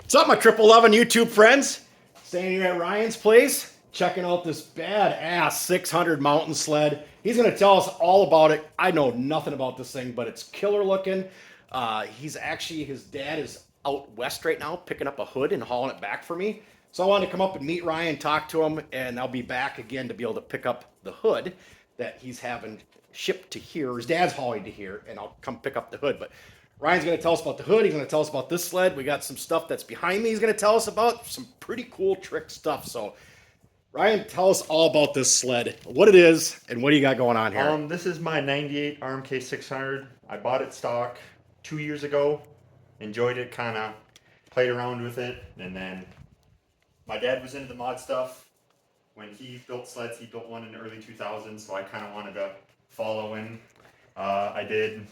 What's up, my 1111 YouTube friends? Staying here at Ryan's place, checking out this badass 600 mountain sled. He's going to tell us all about it. I know nothing about this thing, but it's killer looking. His dad is out west right now picking up a hood and hauling it back for me. So I wanted to come up and meet Ryan, talk to him, and I'll be back again to be able to pick up the hood that he's having shipped to here. His dad's hauling to here, and I'll come pick up the hood. But Ryan's going to tell us about the hood. He's going to tell us about this sled. We got some stuff that's behind me he's going to tell us about. Some pretty cool trick stuff. So, Ryan, tell us all about this sled, what it is, and what do you got going on here? This is my 98 RMK 600. I bought it stock 2 years ago. Enjoyed it, kind of played around with it. And then my dad was into the mod stuff. When he built sleds, he built one in the early 2000s, so I kind of wanted to follow in. I did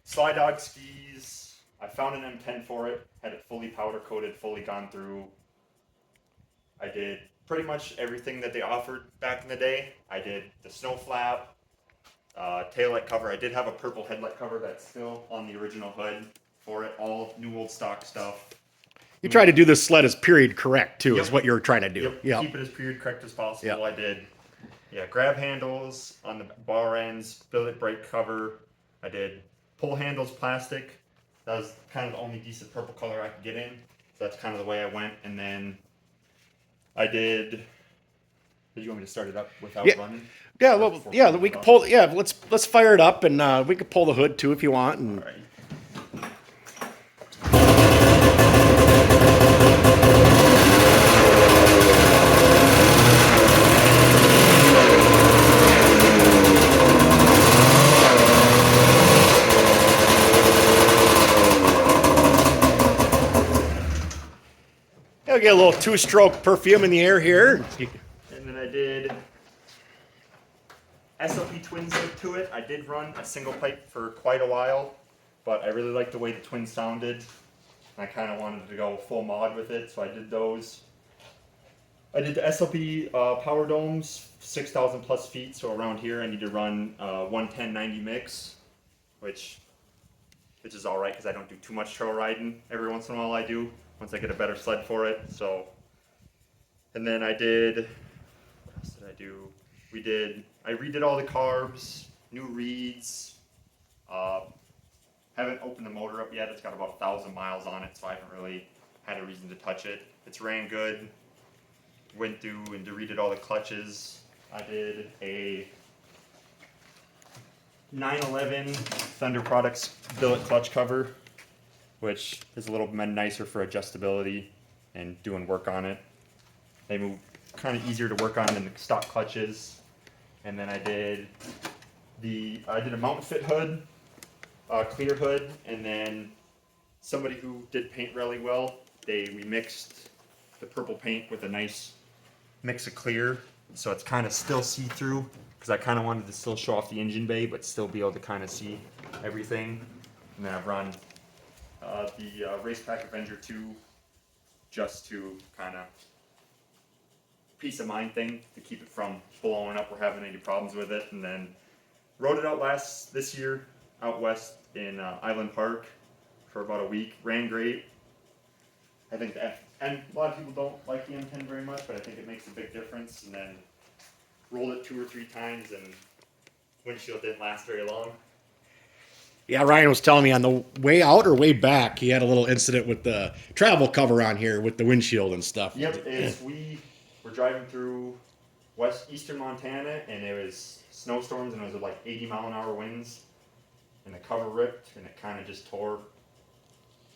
Sly Dog skis. I found an M10 for it, had it fully powder coated, fully gone through. I did pretty much everything that they offered back in the day. I did the snow flap, taillight cover. I did have a purple headlight cover that's still on the original hood for it, all new old stock stuff. You try to do this sled as period correct, too, Yep. is what you're trying to do. Yep. Keep it as period correct as possible. Yep. I did grab handles on the bar ends, billet brake cover. I did pull handles plastic. That was kind of the only decent purple color I could get in. So that's kind of the way I went. And then I did you want me to start it up without running? Yeah, well, yeah, we can pull. Yeah, let's fire it up, and we could pull the hood too if you want. And All right. I'll get a little two-stroke perfume in the air here. And then I did SLP twins to it. I did run a single pipe for quite a while, but I really liked the way the twins sounded. And I kind of wanted to go full mod with it, so I did those. I did the SLP power domes, 6,000 plus feet, so around here I need to run 110/90 mix, which is all right because I don't do too much trail riding. Every once in a while I do, once I get a better sled for it. So, and then I did, what else did I do? I redid all the carbs, new reeds. Haven't opened the motor up yet. It's got about 1,000 miles on it, so I haven't really had a reason to touch it. It's ran good. Went through and redid all the clutches. I did a 911 Thunder Products billet clutch cover, which is a little bit nicer for adjustability and doing work on it. They move kind of easier to work on than the stock clutches. And then I did a mountain fit hood, clear hood, and then somebody who did paint really well, we mixed the purple paint with a nice mix of clear, so it's kind of still see-through, because I kind of wanted to still show off the engine bay, but still be able to kind of see everything. And then I've run the Race Pack Avenger 2 just to kind of peace of mind thing to keep it from blowing up or having any problems with it. And then rode it this year out west in Island Park for about a week. Ran great. I think and a lot of people don't like the M10 very much, but I think it makes a big difference. And then rolled it 2 or 3 times, and windshield didn't last very long. Yeah, Ryan was telling me on the way out or way back, he had a little incident with the travel cover on here with the windshield and stuff. Yep, we were driving through eastern Montana, and it was snowstorms, and it was like 80-mile-an-hour winds, and the cover ripped, and it kind of just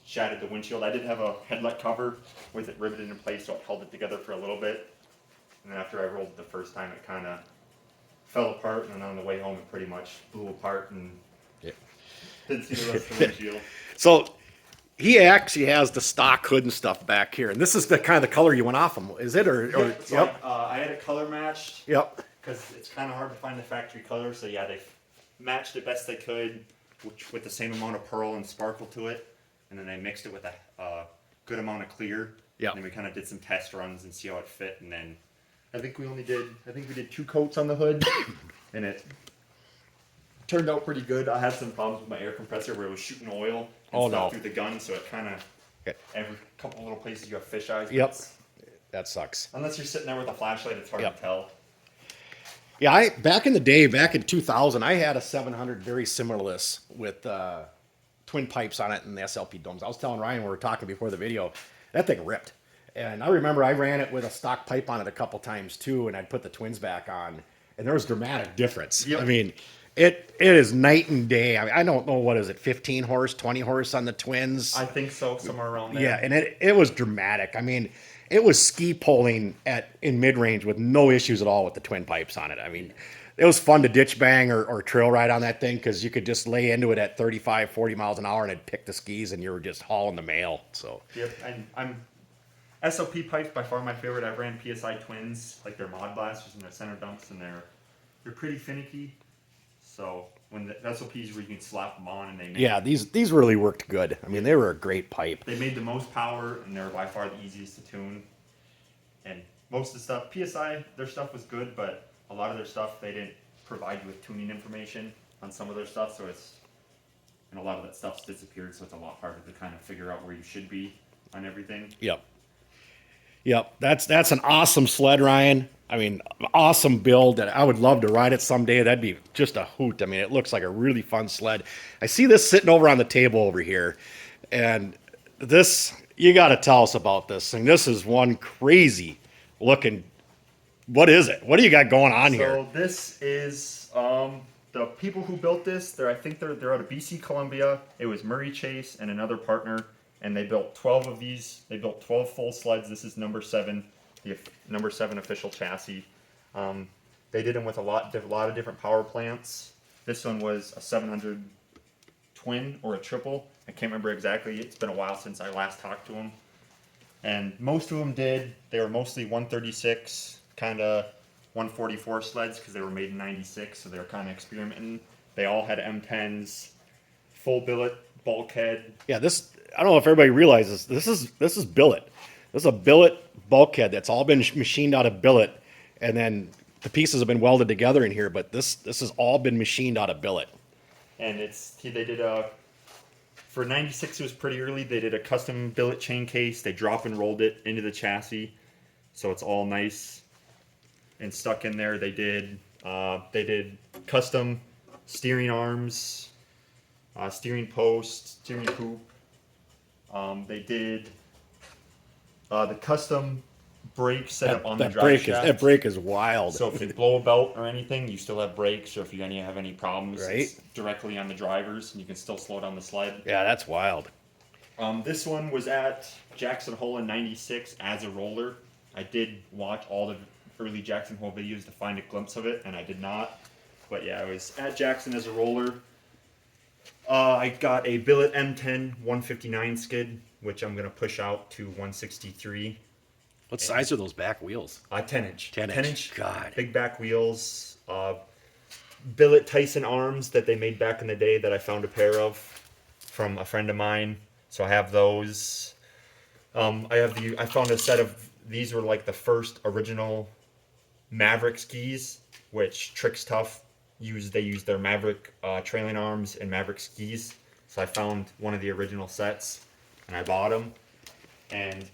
shattered the windshield. I did have a headlight cover with it riveted in place, so it held it together for a little bit. And then after I rolled it the first time, it kind of fell apart, and then on the way home, it pretty much blew apart, and didn't see the rest of the windshield. So he actually has the stock hood and stuff back here, and this is the kind of the color you went off him, is it? Yep. I had it color matched. Yep. Because it's kind of hard to find the factory color, so yeah, they matched it best they could with the same amount of pearl and sparkle to it, and then they mixed it with a good amount of clear. Yeah. And then we kind of did some test runs and see how it fit, and then I think we did 2 coats on the hood, and it turned out pretty good. I had some problems with my air compressor where it was shooting oil and stuff through the gun, so it kind of Okay. Every couple little places you have fish eyes. but Yep. it's- That sucks. Unless you're sitting there with a flashlight, it's hard Yep. to tell. Yeah, back in the day, back in 2000, I had a 700 very similar to this with twin pipes on it and the SLP domes. I was telling Ryan when we were talking before the video, that thing ripped. And I remember I ran it with a stock pipe on it a couple times too, and I'd put the twins back on, and there was dramatic difference. Yep. I mean, it is night and day. I mean, I don't know, what is it, 15 horse, 20 horse on the twins? I think so, somewhere around there. Yeah, and it was dramatic. I mean, it was ski poling in mid range with no issues at all with the twin pipes on it. I mean, it was fun to ditch bang or trail ride on that thing because you could just lay into it at 35, 40 miles an hour and it'd pick the skis and you were just hauling the mail. So Yep, and I'm SLP pipes by far my favorite. I've ran PSI twins, like their mod blasters and their center dumps, and they're pretty finicky. So when the SLPs where you can slap them on and yeah, these really worked good. I mean, they were a great pipe. they made the most power and they're by far the easiest to tune. And most of the stuff, PSI, their stuff was good, but a lot of their stuff they didn't provide you with tuning information on some of their stuff, and a lot of that stuff's disappeared, so it's a lot harder to kind of figure out where you should be on everything. Yep, that's an awesome sled, Ryan. I mean, awesome build. That I would love to ride it someday. That'd be just a hoot. I mean, it looks like a really fun sled. I see this sitting over on the table over here, and this, you got to tell us about this thing. This is one crazy looking. What is it? What do you got going on here? So this is the people who built this. I think they're out of BC Columbia. It was Murray Chase and another partner, and they built 12 of these. They built 12 full sleds. This is number 7, the number 7 official chassis. They did them with a lot of different power plants. This one was a 700 twin or a triple. I can't remember exactly. It's been a while since I last talked to them. And most of them they were mostly 136, kind of 144 sleds because they were made in 96, so they were kind of experimenting. They all had M10s, full billet, bulkhead. Yeah, I don't know if everybody realizes this is billet. This is a billet bulkhead that's all been machined out of billet, and then the pieces have been welded together in here. But this has all been machined out of billet. And they did for 96, it was pretty early. They did a custom billet chain case. They drop and rolled it into the chassis, so it's all nice and stuck in there. They did custom steering arms, steering post, steering hoop. They did the custom brake set up on the drive shaft. That brake is wild. So if you blow a belt or anything, you still have brakes, or if you have any problems, Right. it's directly on the drivers, and you can still slow down the sled. Yeah, that's wild. This one was at Jackson Hole in 96 as a roller. I did watch all the early Jackson Hole videos to find a glimpse of it, and I did not. But yeah, I was at Jackson as a roller. I got a billet M10 159 skid, which I'm going to push out to 163. What size are those back wheels? 10 inch. 10 inch. God. Big back wheels. Billet Tyson arms that they made back in the day that I found a pair of from a friend of mine. So I have those. I found a set of, these were like the first original Maverick skis, which Tricks Tough they used their Maverick trailing arms and Maverick skis. So I found one of the original sets and I bought them. And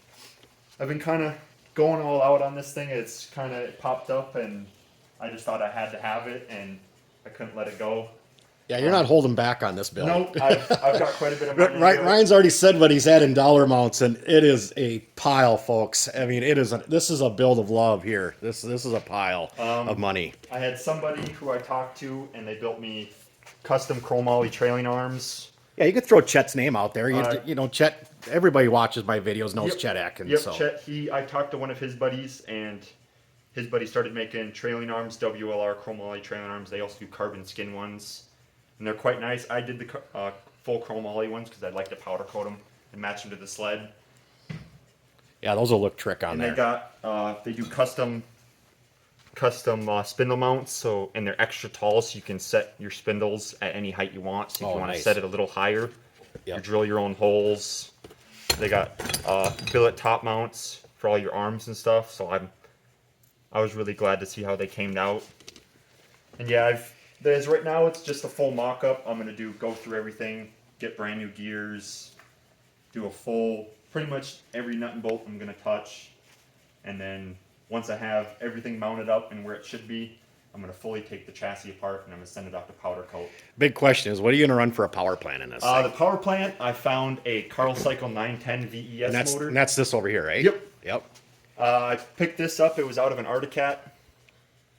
I've been kind of going all out on this thing. It popped up and I just thought I had to have it and I couldn't let it go. Yeah, you're not holding back on this build. Nope, I've got quite a bit of money. Ryan's already said what he's had in dollar amounts, and it is a pile, folks. I mean, this is a build of love here. This is a pile of money. I had somebody who I talked to, and they built me custom chromoly trailing arms. Yeah, you could throw Chet's name out there. You know, Chet. Everybody watches my videos knows Chet Atkins. Yep, so. Chet. I talked to one of his buddies, and his buddy started making trailing arms, WLR chromoly trailing arms. They also do carbon skin ones. And they're quite nice. I did the full chromoly ones because I'd like to powder coat them and match them to the sled. Yeah, those will look trick on and there. They do custom spindle mounts, and they're extra tall, so you can set your spindles at any height you want. So if you want to set it a little higher, you drill your own holes. They got billet top mounts for all your arms and stuff. So I was really glad to see how they came out. And yeah, right now it's just a full mock-up. I'm gonna go through everything, get brand new gears, do a full pretty much every nut and bolt I'm going to touch. And then once I have everything mounted up and where it should be, I'm going to fully take the chassis apart and I'm going to send it off to powder coat. Big question is, what are you going to run for a power plant in this thing? The power plant, I found a Carl Cycle 910 VES motor. And that's this over here, right? Yep. I picked this up. It was out of an Articat.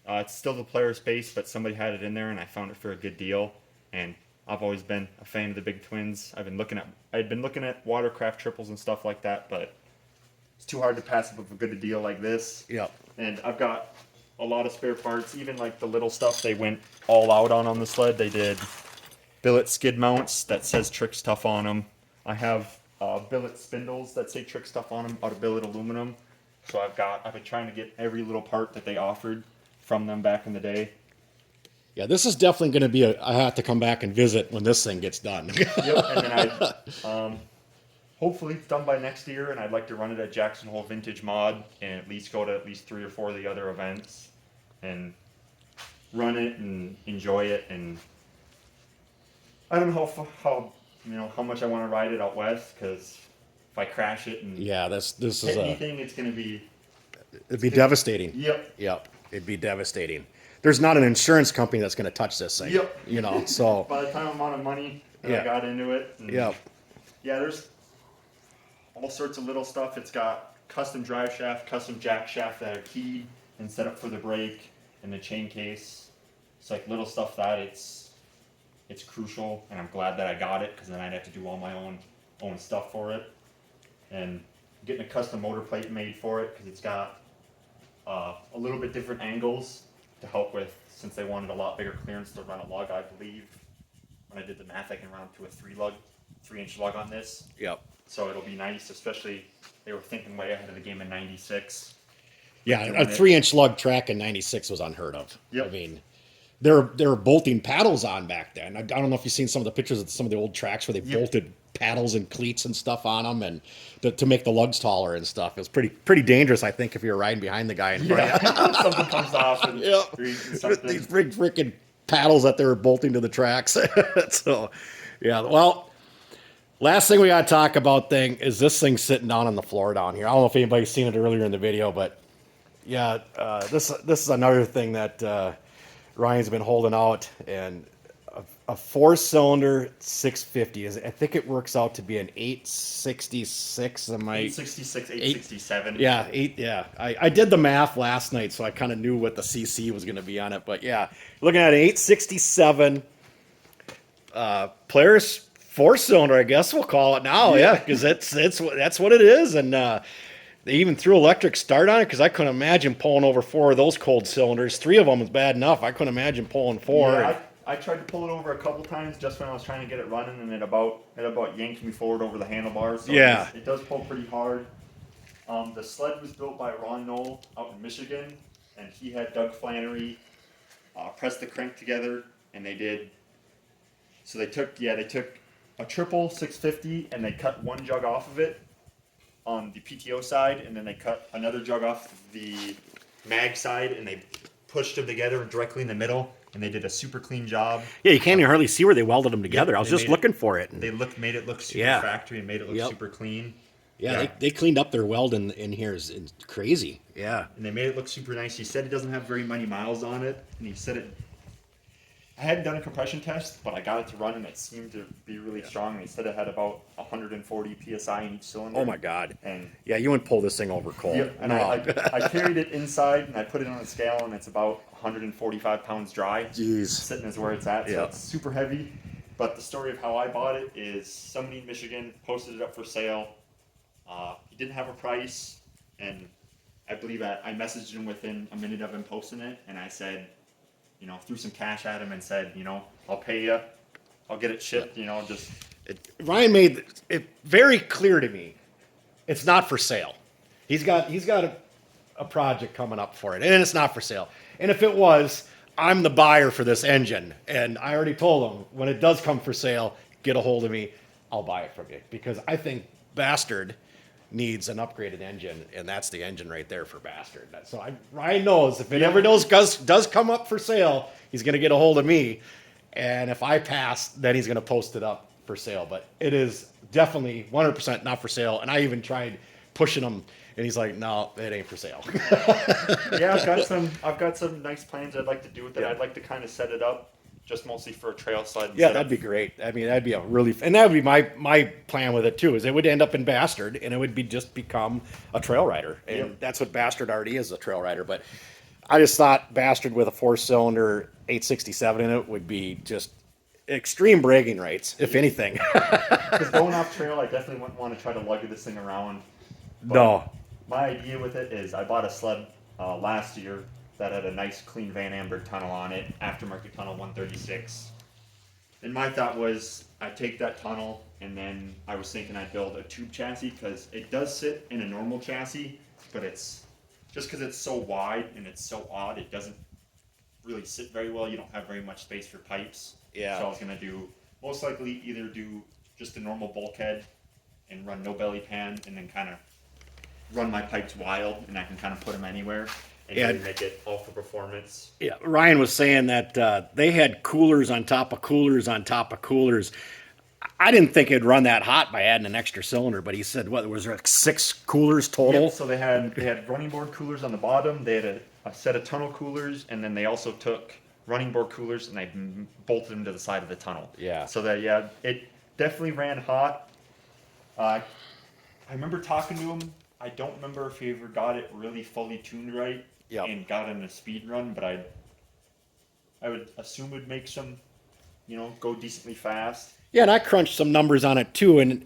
It's still the Polaris base, but somebody had it in there, and I found it for a good deal. And I've always been a fan of the big twins. I'd been looking at watercraft triples and stuff like that, but it's too hard to pass up with a good deal like this. Yep. And I've got a lot of spare parts, even like the little stuff they went all out on the sled. They did billet skid mounts that says Trick Stuff on them. I have billet spindles that say Trick Stuff on them out of billet aluminum. So I've been trying to get every little part that they offered from them back in the day. Yeah, this is definitely going to be I have to come back and visit when this thing gets done. Yep, and then hopefully it's done by next year, and I'd like to run it at Jackson Hole Vintage Mod and at least go to at least 3 or 4 of the other events and run it and enjoy it. And I don't know how much I want to ride it out west, because if I crash it and this is hit anything, it's going to be... It'd be devastating. Yep. It'd be devastating. There's not an insurance company that's going to touch this thing. Yep. You know, so... By the time I'm on money and I got into it... And yeah, there's all sorts of little stuff. It's got custom drive shaft, custom jack shaft that are keyed and set up for the brake, and the chain case. It's like little stuff that it's crucial, and I'm glad that I got it, because then I'd have to do all my own stuff for it. And getting a custom motor plate made for it, because it's got a little bit different angles to help with, since they wanted a lot bigger clearance to run a lug. I believe when I did the math, I can run up to a 3-inch lug on this. Yep. So it'll be nice, especially they were thinking way ahead of the game in '96. Yeah, a 3-inch lug track in '96 was unheard of. Yep. I mean, they were bolting paddles on back then. I don't know if you've seen some of the pictures of some of the old tracks where they bolted paddles and cleats and stuff on them, and to make the lugs taller and stuff. It was pretty dangerous, I think, if you're riding behind the guy in front of you. Something comes off and These big freaking paddles that they were bolting to the tracks. So, yeah, well, last thing we got to talk about is this thing sitting down on the floor down here. I don't know if anybody's seen it earlier in the video, but yeah, this is another thing that Ryan's been holding out, and a 4-cylinder 650 I think it works out to be an 866. 866, 867. I did the math last night, so I kind of knew what the CC was going to be on it. But yeah, looking at an 867 Polaris 4-cylinder, I guess we'll call it now. Yeah, because that's what it is. And they even threw electric start on it, because I couldn't imagine pulling over 4 of those cold cylinders. 3 of them is bad enough. I couldn't imagine pulling 4. Yeah, I tried to pull it over a couple times just when I was trying to get it running, and it about yanked me forward over the handlebars. So yeah, it does pull pretty hard. The sled was built by Ron Knoll out in Michigan, and he had Doug Flannery press the crank together, and they did. So they took a triple 650, and they cut one jug off of it on the PTO side, and then they cut another jug off the mag side, and they pushed them together directly in the middle, and they did a super clean job. Yeah, you can't even hardly see where they welded them together. I was just looking for it. They made it look super factory and made it look super clean. Yeah, they cleaned up their weld in here. It's crazy. Yeah. And they made it look super nice. He said it doesn't have very many miles on it, and he said it... I hadn't done a compression test, but I got it to run, and it seemed to be really strong. And he said it had about 140 PSI in each cylinder. Oh, my God. And yeah, you wouldn't pull this thing over cold. Yeah, and I carried it inside, and I put it on a scale, and it's about 145 pounds dry. Jeez. Sitting is where it's at, so it's super heavy. But the story of how I bought it is somebody in Michigan posted it up for sale. He didn't have a price, and I believe I messaged him within a minute of him posting it, and I said, threw some cash at him and said, I'll pay you, I'll get it shipped, Ryan made it very clear to me, it's not for sale. He's got a project coming up for it, and it's not for sale. And if it was, I'm the buyer for this engine, and I already told him, when it does come for sale, get a hold of me, I'll buy it from you, because I think Bastard needs an upgraded engine, and that's the engine right there for Bastard. So Ryan knows if it ever does come up for sale, he's going to get a hold of me, and if I pass, then he's going to post it up for sale. But it is definitely 100% not for sale. And I even tried pushing him, and he's like, "No, it ain't for sale." Yeah, I've got some nice plans I'd like to do with it. I'd like to kind of set it up just mostly for a trail sled. Yeah, that'd be great. I mean, that'd be a really, and that would be my plan with it too. Is it would end up in Bastard, and it would be just become a trail rider, and Yep. that's what Bastard already is, a trail rider. But I just thought Bastard with a 4-cylinder 867 in it would be just extreme bragging rights, if anything. Because going off trail, I definitely wouldn't want to try to lug this thing around. But No. my idea with it is I bought a sled last year that had a nice clean Van Amber tunnel on it, aftermarket tunnel 136. And my thought was I'd take that tunnel, and then I was thinking I'd build a tube chassis, because it does sit in a normal chassis, but it's just because it's so wide and it's so odd, it doesn't really sit very well. You don't have very much space for pipes. Yeah. So I was gonna do most likely either do just a normal bulkhead and run no belly pan, and then kind of run my pipes wild, and I can kind of put them anywhere and Yeah. really make it all for performance. Yeah, Ryan was saying that they had coolers on top of coolers on top of coolers. I didn't think it'd run that hot by adding an extra cylinder, but he said, what, was there like 6 coolers total? Yep, so they had running board coolers on the bottom. They had a set of tunnel coolers, and then they also took running board coolers and they bolted them to the side of the tunnel. Yeah. So that it definitely ran hot. I remember talking to him. I don't remember if he ever got it really fully tuned right. Yep. And got in a speed run, but I would assume it would make some, go decently fast. Yeah, and I crunched some numbers on it too, and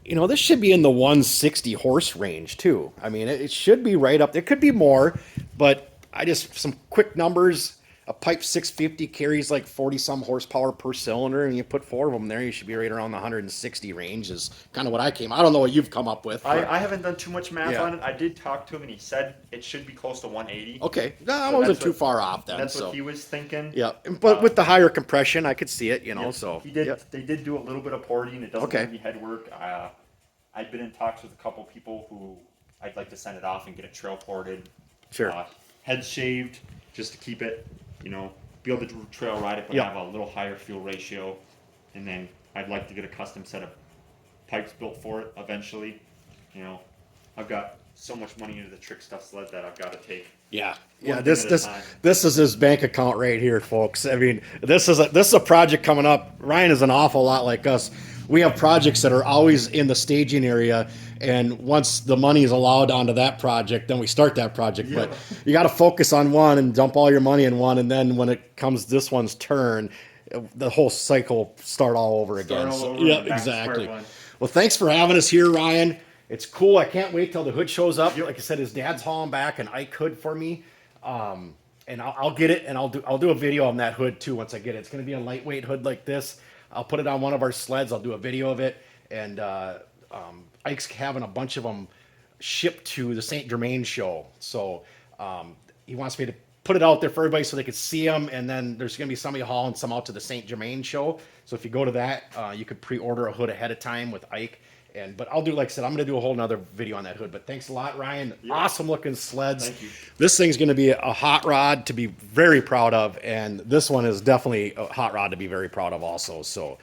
this should be in the 160 horse range too. I mean, it should be right up. There could be more, but I just some quick numbers. A pipe 650 carries like 40 some horsepower per cylinder, and you put 4 of them there, you should be right around the 160 range. Is kind of what I came. I don't know what you've come up with. I haven't done too much math Yeah. on it. I did talk to him, and he said it should be close to 180. Okay, no, I So wasn't that's too what- far off then. That's so what he was thinking. yeah, but with the higher compression, I could see it. Yep. So he did. yep. They did do a little bit of porting. It doesn't Okay. have any head work. I'd been in talks with a couple people who I'd like to send it off and get it trail ported. Sure. Head shaved, just to keep it, be able to trail ride it, but Yep. have a little higher fuel ratio. And then I'd like to get a custom set of pipes built for it eventually. I've got so much money into the trick stuff sled that I've got to take. Yeah, One yeah. thing This at a this time. this is his bank account right here, folks. I mean, this is a project coming up. Ryan is an awful lot like us. We have projects that are always in the staging area, and once the money is allowed onto that project, then we start that project. Yeah. But you got to focus on one and dump all your money in one, and then when it comes this one's turn, the whole cycle start all over again. all over yeah, and back to square exactly. one. Well, thanks for having us here, Ryan. It's cool. I can't wait till the hood shows up. Yep. Like I said, his dad's hauling back an Ike hood for me, and I'll get it, and I'll do a video on that hood too once I get it. It's going to be a lightweight hood like this. I'll put it on one of our sleds. I'll do a video of it, and Ike's having a bunch of them shipped to the St. Germain show. So he wants me to put it out there for everybody so they could see them, and then there's going to be somebody hauling some out to the St. Germain show. So if you go to that, you could pre-order a hood ahead of time with Ike. But I'll do, like I said, I'm going to do a whole nother video on that hood. But thanks a lot, Ryan. Yeah. Awesome looking sleds. Thank you. This thing's going to be a hot rod to be very proud of, and this one is definitely a hot rod to be very proud of also. So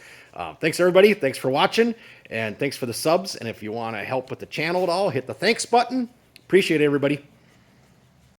thanks, everybody. Thanks for watching, and thanks for the subs. And if you want to help with the channel at all, hit the thanks button. Appreciate it, everybody.